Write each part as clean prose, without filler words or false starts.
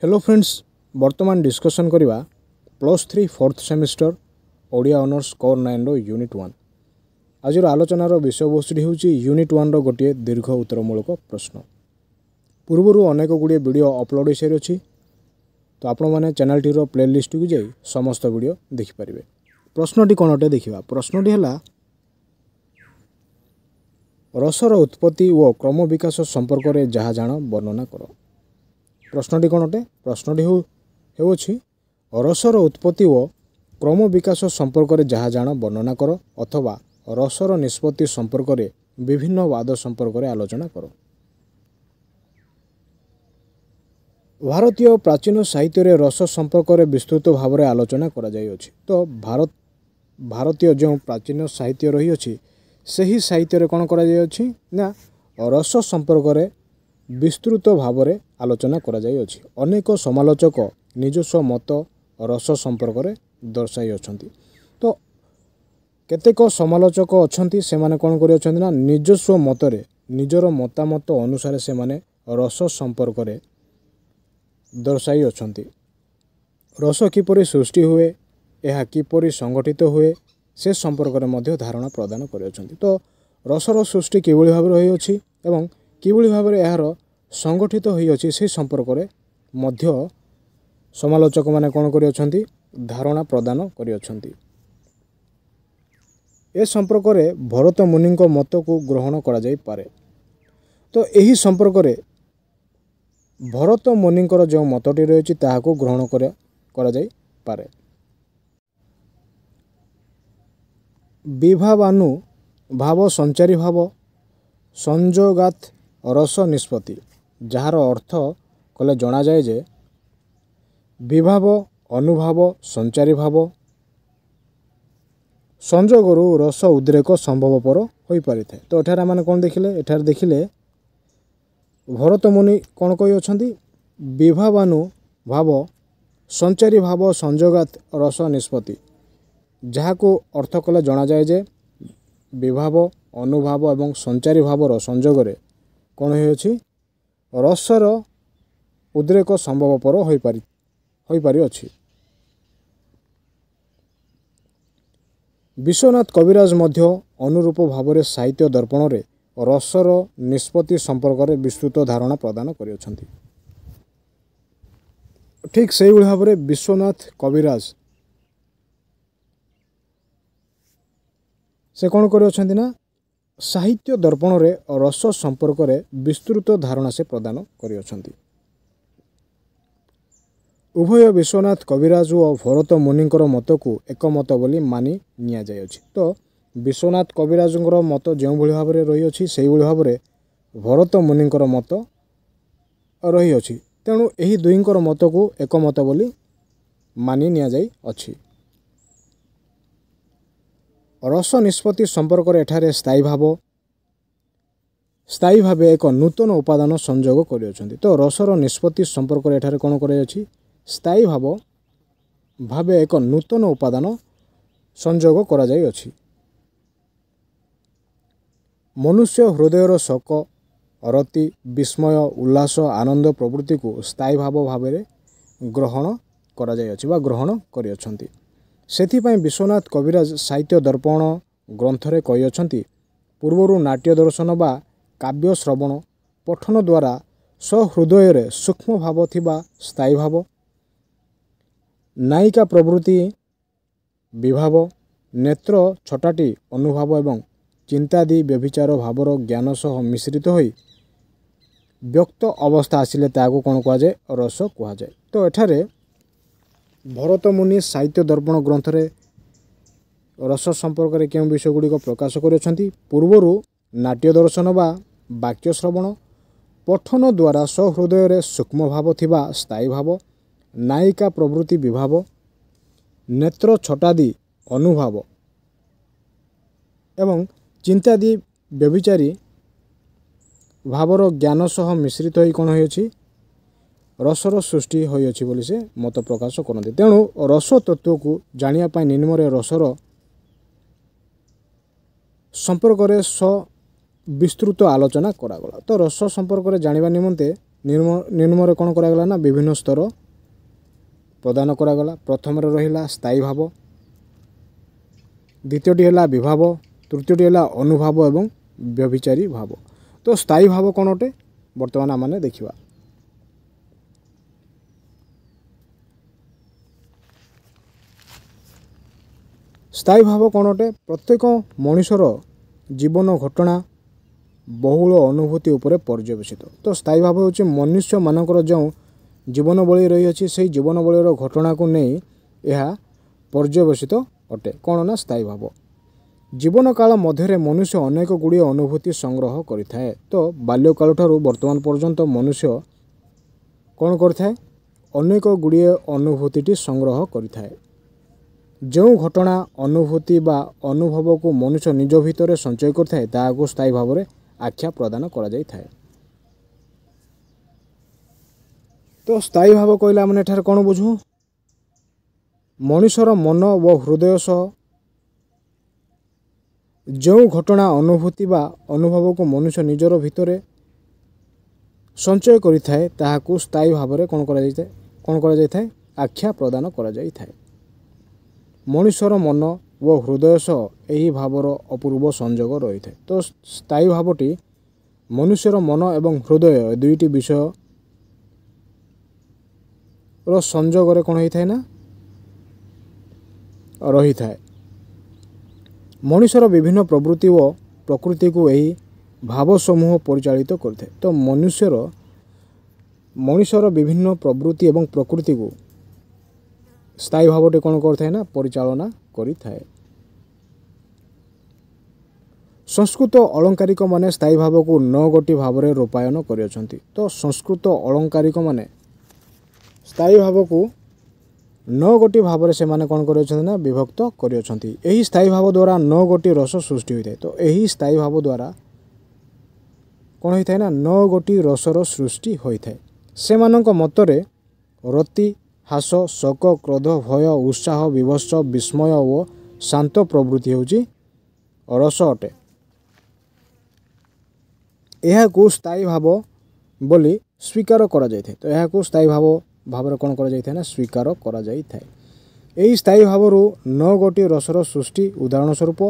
Hello friends, वर्तमान discussion करवा +3 fourth semester Odia honours core 9 रो unit 1। आज आलोचनार विषयवस्तु हूँ यूनिट 1 रो गोटे दीर्घ उत्तरमूलक प्रश्न। पूर्वर अनेक गुड़िए वीडियो अपलोड हो सारी अच्छी, तो आपण मैंने चैनल टी प्लेलिस्ट को जाई समस्त वीडियो देखिपारे। प्रश्नटी कौन अटे देखा। प्रश्नटी है रसर उत्पत्ति और क्रम विकास संपर्क में जहाँ जाण वर्णना कर। प्रश्नटी कौन अटे। प्रश्नटी होउछि रसर उत्पत्ति और क्रम विकास संपर्क में जहाँ जाण वर्णना कर अथवा रसर निष्पत्ति संपर्क में विभिन्न वाद संपर्क में आलोचना कर। भारतीय प्राचीन साहित्य रे रस संपर्क में विस्तृत भाव में आलोचना करा जाय अछि। तो भारतीय जो प्राचीन साहित्य रही अछि सही साहित्य रे कौन करा जाय अछि ना रस संपर्क में विस्तृत भाव में आलोचना करा जाय अछि। अनेक समालोचक निजस्व मत रस संपर्क में दर्शाई अछंती। तो केतेक समालोचक अछंती से माने कौन करि अछंती ना निजस्व मतरे निजर मतामत अनुसार से माने रस संपर्क में दर्शाई अछंती। रस किपरि सृष्टि हुए, यह किपरि संगठित हुए से संपर्क में मध्य धारणा प्रदान करि अछंती। तो रसर सृष्टि किभଳି भाव रही अछि एवं किभଳି भाव में यार संगठित होई अछि से संपर्क में मध्य समालोचक माने कौन करि अछंती धारणा प्रदान करि अछंती। ए संपर्क में भरत मुनि मत को ग्रहण करा जाई पारे। तो यही संपर्क में भरत मुनिंकर जो मतटी रही ताहाको ग्रहण करा जाई पारे। विभावानु भाव संचारी भाव संयोगात रस निष्पत्ति, जार अर्थ कले जना जाए जे विभाव अनुभाव संचारी भाव संयोगरु रस उद्रेक संभवपर हो पारि थाए। तो एठार माने कौन देखिले, एठार देखिले भरत मुनि कौन कही अछंती विभावानु भाव संचारी भाव संयोगात रस निष्पत्ति, जहाँ को अर्थ कले जना जाए जे विभाव अनुभाव एवं संचारी भावर संयोगरे कौन होछि रसर उद्रेक संभवपर हो पारि अछि। विश्वनाथ कविराज मध्य अनुरूप भाव में साहित्य दर्पण रे रसर निष्पत्ति संपर्क में विस्तृत धारणा प्रदान करि अछंती। ठीक से भाव में विश्वनाथ कविराज से कौन कर अछंती ना साहित्य दर्पण रे रस संपर्क में विस्तृत धारणा से प्रदान करि अछंती। उभय विश्वनाथ कविराज और भरत मुनिंकर मत को एक मत बोली मानि निया जाय अछि। तो विश्वनाथ कविराजंकर मत जो भली भाव में रही अछि सेही भली भाव में भरत मुनिंकर मत रही अछि। तेणु एही दुईंकर मत को एक मत बोली मानि निया जाय अछि। रस निष्पत्ति संपर्क में एठारे स्थायी भाव एक नूतन उपादान संयोग करि अछंती। तो रसर निष्पत्ति संपर्क में एठारे कौन करे अछि स्थायी भाव एक नूतन उपादान संयोग करा जाय अछि। मनुष्य हृदयर शोक रति विस्मय उल्लास आनंद प्रवृत्ति को स्थायी भाव में ग्रहण करा जाय अछि बा ग्रहण करि अछंती। सेथिपाई विश्वनाथ कविराज साहित्य दर्पण ग्रंथरे कहि अछंती पूर्वरु नाट्य दर्शन बा काव्य श्रवण पठन द्वारा सहृदय सूक्ष्म भाव थिबा स्थायी भाव नायिका प्रवृत्ति विभाव नेत्र छटाटी अनुभाव एवं चिंतादि व्यभिचार भावर ज्ञान सह मिश्रित होई व्यक्त अवस्था आसिले ताको कौन कह जाए रस कह जाए। तो एठारे भरत मुनि साहित्य दर्पण ग्रंथरे रस संपर्क में क्यों विषय गुड़िक प्रकाश कर पूर्वरु नाट्य दर्शन बा वाक्य श्रवण पठन द्वारा सहृदय सूक्ष्म भाव थिबा स्थायी भाव नायिका प्रवृत्ति विभाव नेत्र छटादि अनुभाव एवं चिंतादि व्यभिचारी भावर ज्ञान सह मिश्रित होई कौन होई रसर सृष्टि होई बोली से मत प्रकाश करते। तेणु रस तत्व को जानिया पाई निम्न रसर संपर्क में विस्तृत आलोचना करागला। तो रस संपर्क में जानिबा निमंते ନିମ୍ନରେ କ'ଣ କରାଗଲା ନା ବିଭିନ୍ନ ସ୍ତର ପ୍ରଦାନ କରାଗଲା। ପ୍ରଥମରେ ରହିଲା ସ୍ଥାୟୀ ଭାବ, ଦ୍ୱିତୀୟଟି ହେଲା ବିଭାବ, ତୃତୀୟଟି ହେଲା ଅନୁଭାବ ଏବଂ ବ୍ୟଭିଚାରୀ ଭାବ। ତ ସ୍ଥାୟୀ ଭାବ କ'ଣ ଅଟେ ବର୍ତ୍ତମାନ ଆମେ ଦେଖିବା। ସ୍ଥାୟୀ ଭାବ କ'ଣ ଅଟେ? ପ୍ରତ୍ୟେକ ମଣିଷର ଜୀବନ ଘଟଣା ବହୁଳ ଅନୁଭୂତି ଉପରେ ପର୍ଯ୍ୟବେସିତ। ତ ସ୍ଥାୟୀ ଭାବ ହେଉଛି ମନୁଷ୍ୟମାନଙ୍କର ଯେଉଁ ଜୀବନବଳୀ ରହିଅଛି ସେହି ଜୀବନବଳୀର ଘଟଣାକୁ ନେଇ ଏହା ପର୍ଯ୍ୟବେସିତ ଅଟେ। କ'ଣ ନା ସ୍ଥାୟୀ ଭାବ। ଜୀବନକାଳ ମଧ୍ୟରେ ମନୁଷ୍ୟ ଅନେକ ଗୁଡ଼ିଏ ଅନୁଭୂତି ସଂଗ୍ରହ କରିଥାଏ। ତ ବାଲ୍ୟକାଳଠାରୁ ବର୍ତ୍ତମାନ ପର୍ଯ୍ୟନ୍ତ ମନୁଷ୍ୟ କ'ଣ କରିଥାଏ? ଅନେକ ଗୁଡ଼ିଏ ଅନୁଭୂତିଟି ସଂଗ୍ରହ କରିଥାଏ। ଯେଉଁ ଘଟଣା, ଅନୁଭୂତି ବା ଅନୁଭବକୁ ମନୁଷ୍ୟ ନିଜ ଭିତରେ ସଞ୍ଚୟ କରିଥାଏ ତାହାକୁ ସ୍ଥାୟୀ ଭାବରେ ଆଖ୍ୟା ପ୍ରଦାନ କରାଯାଇଥାଏ। ତ ସ୍ଥାୟୀ ଭାବ କହିଲେ ଆମେ ଏଠାରେ କ'ଣ ବୁଝୁ? ମଣିଷର ମନ ଓ ହୃଦୟ ସହ ଯେଉଁ ଘଟଣା, ଅନୁଭୂତି ବା ଅନୁଭବକୁ ମନୁଷ୍ୟ ନିଜର ଭିତରେ ସଞ୍ଚୟ କରିଥାଏ ତାହାକୁ ସ୍ଥାୟୀ ଭାବରେ କ'ଣ କରାଯାଇଥାଏ? ଆଖ୍ୟା ପ୍ରଦାନ କରାଯାଇଥାଏ। ମଣିଷର ମନ ଓ ହୃଦୟ ସହ ଏହି ଭାବର ଅପୂର୍ବ ସଂଯୋଗ ରହିଥାଏ। ତ ସ୍ଥାୟୀ ଭାବଟି ମନୁଷ୍ୟର ମନ ଏବଂ ହୃଦୟ ଦୁଇଟି ବିଷୟର ସଂଯୋଗରେ କ'ଣ ହୋଇଥାଏ ନା ରହିଥାଏ। ମଣିଷର ବିଭିନ୍ନ ପ୍ରବୃତ୍ତି ଓ ପ୍ରକୃତିକୁ ଏହି ଭାବ ସମୂହ ପରିଚାଳିତ କରିଥାଏ। ତ ମଣିଷର ବିଭିନ୍ନ ପ୍ରବୃତ୍ତି ଏବଂ ପ୍ରକୃତିକୁ ସ୍ଥାୟୀ ଭାବଟି କ'ଣ କରିଥାଏ ନା ପରିଚାଳନା କରିଥାଏ। ସଂସ୍କୃତ ଅଳଙ୍କାରିକମାନେ ସ୍ଥାୟୀ ଭାବକୁ 9ଗୋଟି ଭାବରେ ରୂପାୟନ କରିଅଛନ୍ତି। ତ ସଂସ୍କୃତ ଅଳଙ୍କାରିକମାନେ ସ୍ଥାୟୀ ଭାବକୁ 9ଗୋଟି ଭାବରେ ସେମାନେ କ'ଣ କରିଅଛନ୍ତି ନା ବିଭକ୍ତ କରିଅଛନ୍ତି। ଏହି ସ୍ଥାୟୀ ଭାବ ଦ୍ୱାରା 9ଗୋଟି ରସ ସୃଷ୍ଟି ହୋଇଥାଏ। ତ ଏହି ସ୍ଥାୟୀ ଭାବ ଦ୍ୱାରା କ'ଣ ହୋଇଥାଏ ନା 9ଗୋଟି ରସର ସୃଷ୍ଟି ହୋଇଥାଏ। ସେମାନଙ୍କ ମତରେ ରତି, ହାସ, ଶୋକ, କ୍ରୋଧ, ଭୟ, ଉତ୍ସାହ, ବିଭତ୍ସ, ବିସ୍ମୟ ଓ ଶାନ୍ତ ପ୍ରଭୃତି ହେଉଛି ରସ ଅଟେ। ଏହାକୁ ସ୍ଥାୟୀ ଭାବ ବୋଲି ସ୍ୱୀକାର କରାଯାଇଥାଏ। ତ ଏହାକୁ ସ୍ଥାୟୀ ଭାବରେ କ'ଣ କରାଯାଇଥାଏ ନା ସ୍ୱୀକାର କରାଯାଇଥାଏ। ଏହି ସ୍ଥାୟୀ ଭାବରୁ 9ଗୋଟି ରସର ସୃଷ୍ଟି ଉଦାହରଣ ସ୍ୱରୂପ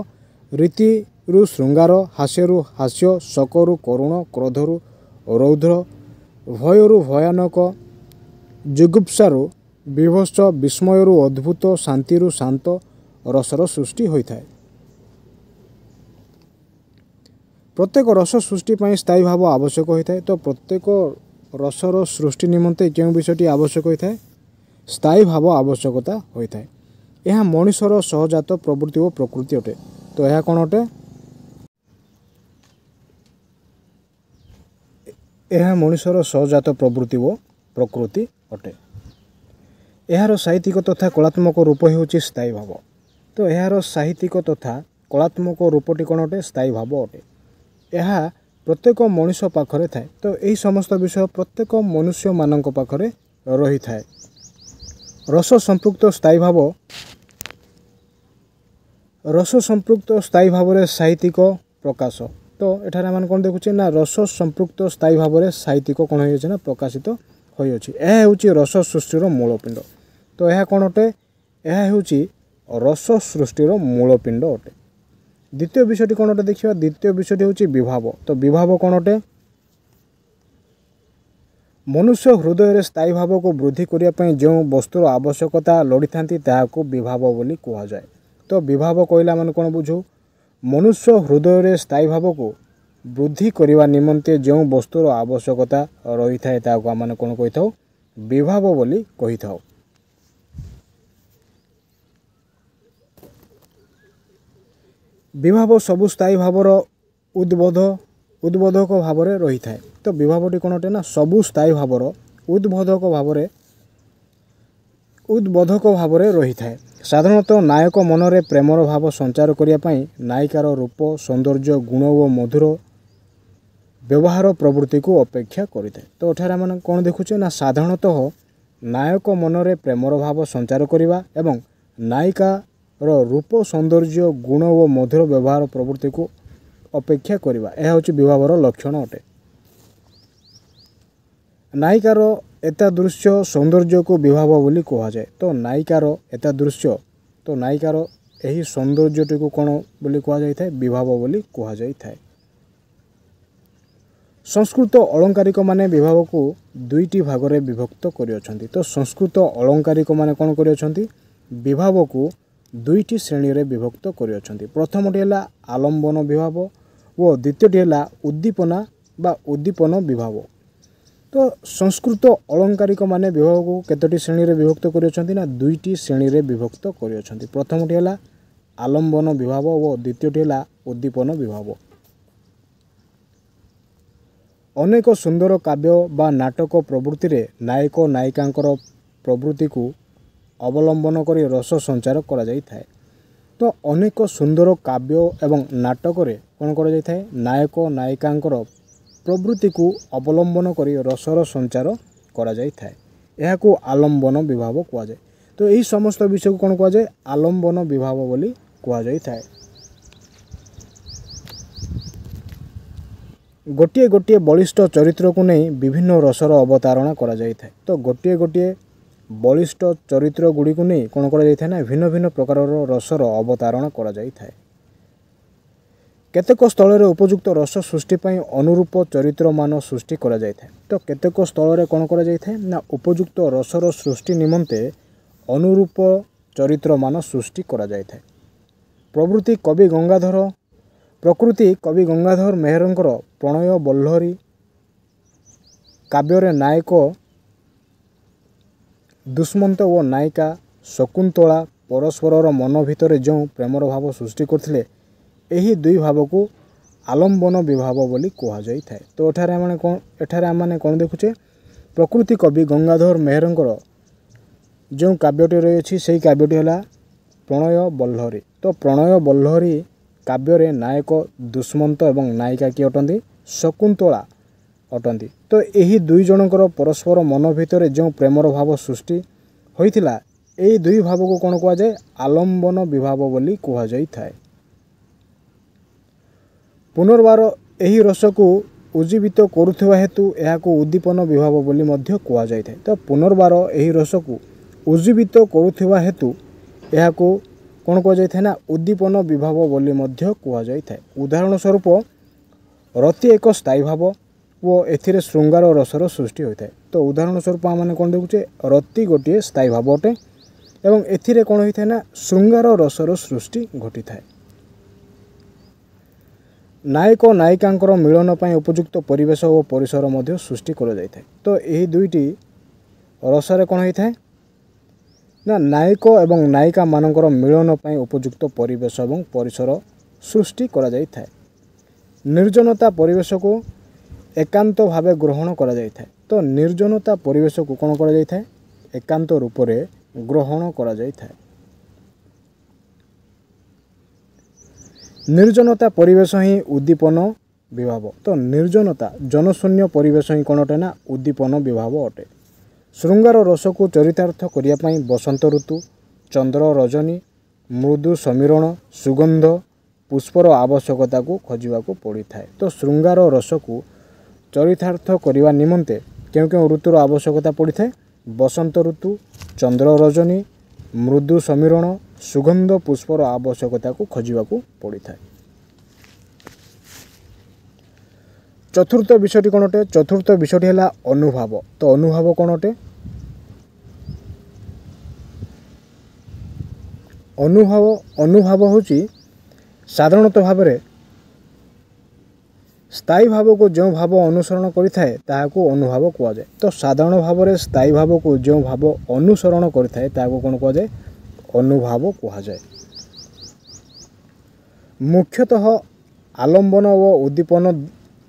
ରୀତିରୁ ଶୃଙ୍ଗାର, ହାସ୍ୟରୁ ହାସ୍ୟ, ଶୋକରୁ କରୁଣ, କ୍ରୋଧରୁ ରୌଦ୍ର, ଭୟରୁ ଭୟାନକ, ଜୁଗୁପ୍ସାରୁ ବିଭତ୍ସ, ବିସ୍ମୟରୁ ଅଦ୍ଭୁତ, ଶାନ୍ତିରୁ ଶାନ୍ତ ରସର ସୃଷ୍ଟି ହୋଇଥାଏ। ପ୍ରତ୍ୟେକ ରସ ସୃଷ୍ଟି ପାଇଁ ସ୍ଥାୟୀ ଭାବ ଆବଶ୍ୟକ ହୋଇଥାଏ। ତ ପ୍ରତ୍ୟେକ ରସର ସୃଷ୍ଟି ନିମନ୍ତେ କେଉଁ ବିଷୟଟି ଆବଶ୍ୟକ ହୋଇଥାଏ? ସ୍ଥାୟୀ ଭାବ ଆବଶ୍ୟକତା ହୋଇଥାଏ। ଏହା ମଣିଷର ସହଜାତ ପ୍ରବୃତ୍ତି ଓ ପ୍ରକୃତି ଅଟେ। ତ ଏହା କ'ଣ ଅଟେ? ଏହା ମଣିଷର ସହଜାତ ପ୍ରବୃତ୍ତି ଓ ପ୍ରକୃତି ଅଟେ। ଏହାର ସାହିତ୍ୟିକ ତଥା କଳାତ୍ମକ ରୂପ ହେଉଛି ସ୍ଥାୟୀ ଭାବ। ତ ଏହାର ସାହିତ୍ୟିକ ତଥା କଳାତ୍ମକ ରୂପଟି କ'ଣ ଅଟେ? ସ୍ଥାୟୀ ଭାବ ଅଟେ। ଏହା ପ୍ରତ୍ୟେକ ମଣିଷ ପାଖରେ ଥାଏ। ତ ଏହି ସମସ୍ତ ବିଷୟ ପ୍ରତ୍ୟେକ ମନୁଷ୍ୟମାନଙ୍କ ପାଖରେ ରହିଥାଏ। ରସ ସମ୍ପୃକ୍ତ ସ୍ଥାୟୀ ଭାବରେ ସାହିତ୍ୟିକ ପ୍ରକାଶ। ତ ଏଠାରେ ଆମେ କ'ଣ ଦେଖୁଛେ ନା ରସ ସମ୍ପୃକ୍ତ ସ୍ଥାୟୀ ଭାବରେ ସାହିତ୍ୟିକ କ'ଣ ହୋଇଅଛି ନା ପ୍ରକାଶିତ ହୋଇଅଛି। ଏହା ହେଉଛି ରସ ସୃଷ୍ଟିର ମୂଳପିଣ୍ଡ। ତ ଏହା କ'ଣ ଅଟେ? ଏହା ହେଉଛି ରସ ସୃଷ୍ଟିର ମୂଳପିଣ୍ଡ ଅଟେ। ଦ୍ୱିତୀୟ ବିଷୟଟି କ'ଣ ଅଟେ ଦେଖିବା। ଦ୍ୱିତୀୟ ବିଷୟଟି ହେଉଛି ବିଭାବ। ତ ବିଭାବ କ'ଣ ଅଟେ? ମନୁଷ୍ୟ ହୃଦୟରେ ସ୍ଥାୟୀ ଭାବକୁ ବୃଦ୍ଧି କରିବା ପାଇଁ ଯେଉଁ ବସ୍ତୁର ଆବଶ୍ୟକତା ଲୋଡ଼ିଥାନ୍ତି ତାହାକୁ ବିଭାବ ବୋଲି କୁହାଯାଏ। ତ ବିଭାବ କହିଲେ ଆମେ କ'ଣ ବୁଝୁ? ମନୁଷ୍ୟ ହୃଦୟରେ ସ୍ଥାୟୀ ଭାବକୁ ବୃଦ୍ଧି କରିବା ନିମନ୍ତେ ଯେଉଁ ବସ୍ତୁର ଆବଶ୍ୟକତା ରହିଥାଏ ତାହାକୁ ଆମେ କ'ଣ କହିଥାଉ? ବିଭାବ ବୋଲି କହିଥାଉ। ବିଭାବ ସବୁ ସ୍ଥାୟୀ ଭାବର ଉଦ୍ବୋଧକ ଭାବରେ ରହିଥାଏ। ତ ବିଭାବଟି କ'ଣ ଅଟେ ନା ସବୁ ସ୍ଥାୟୀ ଭାବର ଉଦ୍ବୋଧକ ଭାବରେ ରହିଥାଏ। ସାଧାରଣତଃ ନାୟକ ମନରେ ପ୍ରେମର ଭାବ ସଞ୍ଚାର କରିବା ପାଇଁ ନାୟିକାର ରୂପ, ସୌନ୍ଦର୍ଯ୍ୟ, ଗୁଣ ଓ ମଧୁର ବ୍ୟବହାର ପ୍ରବୃତ୍ତିକୁ ଅପେକ୍ଷା କରିଥାଏ। ତ ଏଠାରେ ଆମେ କ'ଣ ଦେଖୁଛେ ନା ସାଧାରଣତଃ ନାୟକ ମନରେ ପ୍ରେମର ଭାବ ସଞ୍ଚାର କରିବା ଏବଂ ନାୟିକାର ରୂପ, ସୌନ୍ଦର୍ଯ୍ୟ, ଗୁଣ ଓ ମଧୁର ବ୍ୟବହାର ପ୍ରବୃତ୍ତିକୁ ଅପେକ୍ଷା କରିବା, ଏହା ହେଉଛି ବିଭାବର ଲକ୍ଷଣ ଅଟେ। नायिकार एतादृश्य सौंदर्य को विभाव बोली कहुए। तो नायिकार एतादृश्य तो नायिकार यही सौंदर्यटी को कौन बोली कहुए विभाव बोली कहुए। संस्कृत अलंकारिक माने विभाव को दुईटी भाग में विभक्त कर। तो संस्कृत अलंकारिक माने कौन कर विभाव को दुईटी श्रेणी रे विभक्त कर। प्रथमटी है आलम्बन विभाव और द्वितीयटी है उद्दीपना बा उद्दीपन विभाव। तो संस्कृत अलंकारिक माने विभाव को केतोटी श्रेणी रे विभक्त कर दुईटी श्रेणी रे विभक्त कर। प्रथमटी है आलम्बन विभाव और द्वितीयटी है उद्दीपन विभाव। अनेक सुंदर काव्य बा नाटक प्रवृत्ति रे नायक नायिकांकर प्रवृत्ति को अवलंबन करी रस संचार करा जाई थाए। तो अनेक सुंदर काव्य एवं नाटक रे कौन करा जाई थाए नायक नायिकांकर प्रवृत्ति को अवलंबन करी रसर संचार करा जाई थाए। यह को आलम्बन विभाव कहा जाए। तो यही समस्त विषय को कौन कहा जाए आलम्बन विभाव बोली कहा जाई थाए। गोटे गोटे बलिष्ठ चरित्र को नहीं विभिन्न रसर अवतारणा करा जाई थाए। तो गोटे गोटे बलिष्ठ चरित्र गुड़ी को नहीं कौन करा जाई थाए ना भिन्न भिन्न प्रकार रसर अवतारणा करा जाई थाए। केतेक स्थल रे उपयुक्त रस सृष्टि पई अनुरूप चरित्र मान सृष्टि करा जाई थाए। तो केतेक स्थल रे कौन करा जाई थाए ना उपयुक्त रसर सृष्टि निमंते अनुरूप चरित्र मान सृष्टि करा जाई थाए। प्रकृति कवि गंगाधर मेहरंकर प्रणय बल्लरी काव्य नायक दुष्मंत और नायिका शकुंतला परस्पर मन भितर जो प्रेमर भाव सृष्टि करथिले एही दुई भाव को आलम्बन विभाव बोली कहुए। तो एठारे आम कौन देखुचे प्रकृति कवि गंगाधर मेहरंकर जो काव्यटी रही से काव्यटी है प्रणय बल्लरी। तो प्रणय बल्लरी काव्य नायक दुष्मंत एवं नायिका किए अटंती शकुंतला अटंती। तो यही दुई जनकर परस्पर मन भितर जो प्रेमर भाव सृष्टि होइथिला एही दुई भाव को कौन कहुए आलम्बन विभाव बोली कहुए। पुनर्बार यही रस को उज्जीवित करुवा हेतु यह उद्दीपन विभाव बोली मध्य कहुए। तो पुनर्बार यही रस को उज्जीवित करुवा हेतु यह कौन कहुए ना उद्दीपन विभाव बोली मध्य कहुए। उदाहरण स्वरूप रति एक स्थायी भाव वो एथिरे श्रृंगार रसर सृष्टि होता है। तो उदाहरण स्वरूप आम कौन देखुचे रति गोटे स्थायी भाव अटे एवं एथिरे कौन होता है ना श्रृंगार रसर सृष्टि घटी थाए। नायक नायिकांकर मिलन पर उपयुक्त परिवेश और परिसर मध्य सृष्टि करा जाय थाए। तो यही दुईटी रसरे कौन होता है ना नायक एवं नायिका मानकर मिलन पर उपयुक्त परिवेश और परिसर सृष्टि करा जाय थाए। निर्जनता परिवेश को एकांत भावे ग्रहण करा जाय थाए। तो निर्जनता परिवेश को कौन करा जाय थाए एकांत रूप में ग्रहण करा जाय थाए। निर्जनता परिवेश ही उद्दीपन विभाव। तो निर्जनता जनशून्य परिवेश ही कौन अटे ना उद्दीपन विभाव अटे। श्रृंगार रस को चरितार्थ करने बसंत ऋतु चंद्र रजनी मृदु समीरण सुगंध पुष्पर आवश्यकता को खोजा पड़ी थाए। तो श्रृंगार रस को चरितार्थ करने निमंते क्यों क्यों ऋतुर आवश्यकता पड़ी थाए बसंत ऋतु चंद्र रजनी मृदु समीरण सुगंध पुष्पर आवश्यकता को खोजा पड़ी थाए। चतुर्थ विषयटी कौन अटे चतुर्थ विषयटी है अनुभाव। तो अनुभाव कौन अटे अनुभाव होची साधारणतः भाव में स्थायी भाव को जो भाव अनुसरण करिथाए ताहाको अनुभाव कहा जाए। तो साधारण भाव में स्थायी भाव को जो भाव अनुसरण करिथाए ताहाको कौन कहा जाए अनुभाव कहा जाए। मुख्यतः आलम्बन व उद्दीपन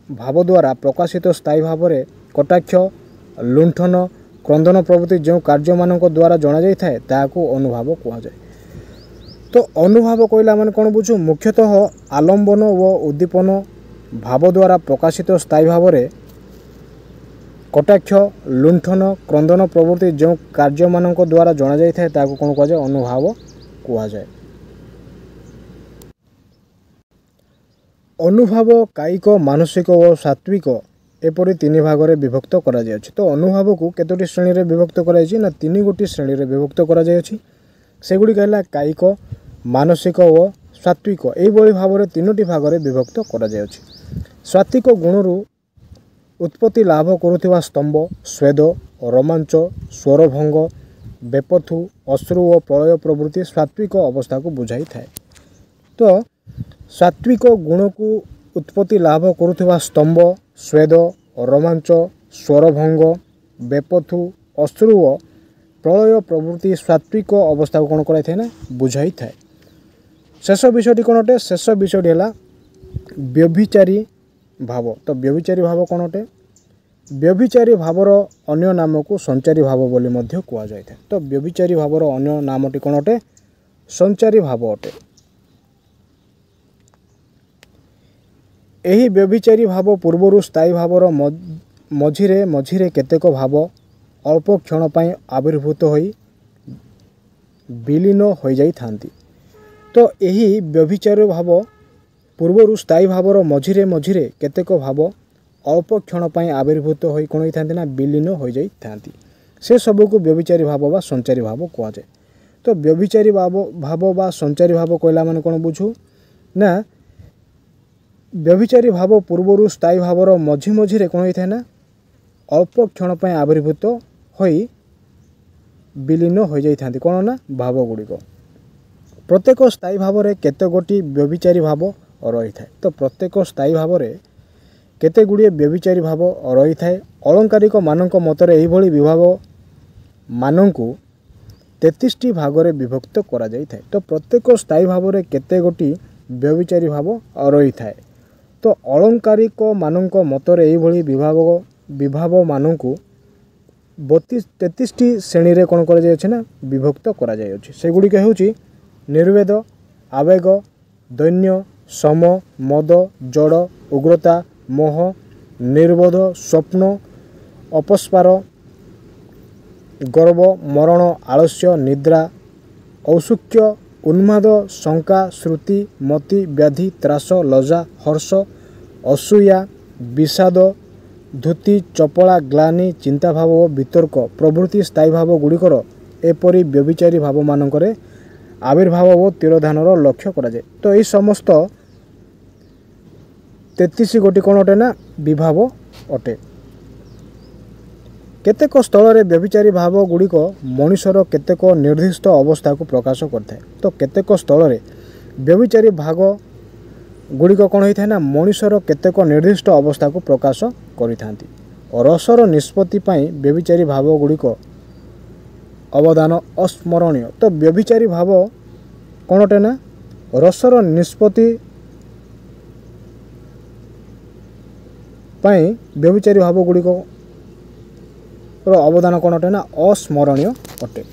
भाव द्वारा प्रकाशित स्थायी भाव में कटाक्ष लुंठन क्रंदन प्रभृति जो कार्य मानक द्वारा जना जाय थाए ताहाको अनुभाव कहा जाए। तो अनुभाव कहला माने कौन बुझू मुख्यतः आलम्बन व उद्दीपन भाव द्वारा प्रकाशित स्थायी भाव में कटाक्ष लुंठन क्रंदन प्रभृति जो कार्य मानक द्वारा जना जाय थाए ताहाको कौन कहा जाए अनुभाव कहा जाए। अनुभाव कायिक मानसिक और सात्विक एपरि तीन भाग में विभक्त करा जायछि। तो अनुभव को केतोटी श्रेणी रे विभक्त कराଯାଇଛି ना तीन गोटी श्रेणी रे विभक्त करा जायछि। सेगुड़ी कहला कायिक, मानसिक और सात्विक एभली भाव में तीनोटी भाग में विभक्त करा जायछि। सात्विक गुणरू उत्पत्ति लाभ करुवा स्तंभ, स्वेद, रोमांच, स्वरभंग, बेपथु, अश्रु और प्रलय प्रवृत्ति सात्विक अवस्था को बुझाई थाए। तो सात्विक गुण को उत्पत्ति लाभ करुवा स्तंभ, स्वेद, रोमांच, स्वरभंग, बेपथु, अश्रु और प्रलय प्रवृत्ति सात्विक अवस्था को कौन कराई ना बुझाई थाए। शेष विषयटी कौन अटे? शेष विषयटी है व्यभिचारी भाव। तो व्यभिचारी भाव कौन अटे? व्यभिचारी भावर अन्य नाम को संचारी भाव बोली मध्य कुआ जाय थाए। तो व्यभिचारी भावर अन्य नामटी कौन अटे? संचारी भाव अटे। एही व्यभिचारी भाव पूर्वरु स्थायी भावर मझिरे मझिरे केतेक भाव अल्प क्षण पई आविर्भूत होई विलीन हो जाई थांती। तो एही व्यभिचारी भाव पूर्वरु स्थायी भावर मझिरे मझिरे केतेक भाव अल्प क्षण पई आविर्भूत होई कोन होइथांती ना विलीन हो जाई थांती। से सब को व्यभिचारी भाव बा संचारी भाव कुआ जाय। तो व्यभिचारी भाव बा संचारी भाव कहला माने कोन बुझू ना व्यभिचारी भाव पूर्वरु स्थायी भावर मझी मझिरे कोन होइथाय ना अल्प क्षण पई आविर्भूत होई विलीन हो जाई थांती कोन ना भाव गुडी को। प्रत्येक स्थायी भाव में केते गोटी व्यभिचारी भाव रही थाए। तो प्रत्येक स्थायी भाव में केते गुड़िए व्यभिचारी भाव रही थाए। अलंकारिक मानक मतरे एही भली विभाव मानकु 33 भाग में विभक्त करा जाई थाए। तो प्रत्येक स्थायी भाव में केते गोटी व्यभिचारी भाव रही थाए। तो अलंकारिक मानक मतरे एही भली विभाव मानकु 33 श्रेणी रे कोन करा जाय अछि ना विभक्त करा जाय अछि। से गुडी के होछि निर्वेद, आवेग, दैन्य, सम, मद, जड़, उग्रता, मोह, निर्बोध, स्वप्न, अपस्पार, गर्व, मरण, आलस्य, निद्रा, औत्सुक्य, उन्माद, शंका, श्रुति, मति, व्याधि, त्रास, लज्जा, हर्ष, असूया, विषाद, धुति, चपला, ग्लानि, चिंताभाव और वितर्क प्रभृति स्थायी भाव गुड़िकर एपरी व्यभिचारी भाव मानकरे आविर्भाव और तिरोधानर लक्ष्य करा जाए। तो ये समस्त 33 गोटी कौन अटे ना विभाव अटे। केतेक स्थल में व्यभिचारी भाव गुड़िक मनुष्यर केतेक निर्दिष्ट अवस्था को प्रकाश करता है। तो केतेक स्थल में व्यभिचारी भाग गुड़िक कौन होता है ना मनुष्यर केतेक निर्दिष्ट अवस्था को प्रकाश करिथांती। रसर निष्पत्ति पाई व्यभिचारी भाव गुड़िक अवदान अस्मरणीय। तो व्यभिचारी भाव कौन अटे ना रसर निष्पत्ति पाई व्यभिचारी भाव गुड़िक अवदान कौन अटे ना अस्मरणीय अटे।